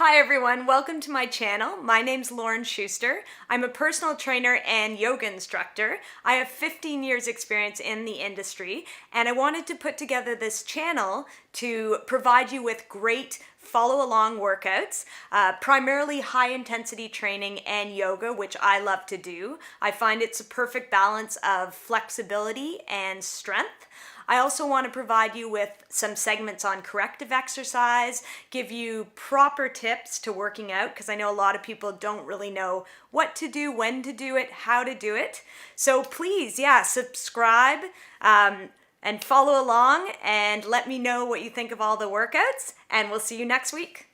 Hi everyone, welcome to my channel. My name's Lauren Shuster. I'm a personal trainer and yoga instructor. I have 15 years experience in the industry, and I wanted to put together this channel to provide you with great follow-along workouts, primarily high-intensity training and yoga, which I love to do. I find it's a perfect balance of flexibility and strength. I also want to provide you with some segments on corrective exercise, give you proper tips to working out, because I know a lot of people don't really know what to do, when to do it, how to do it. So please, subscribe and follow along and let me know what you think of all the workouts, and we'll see you next week.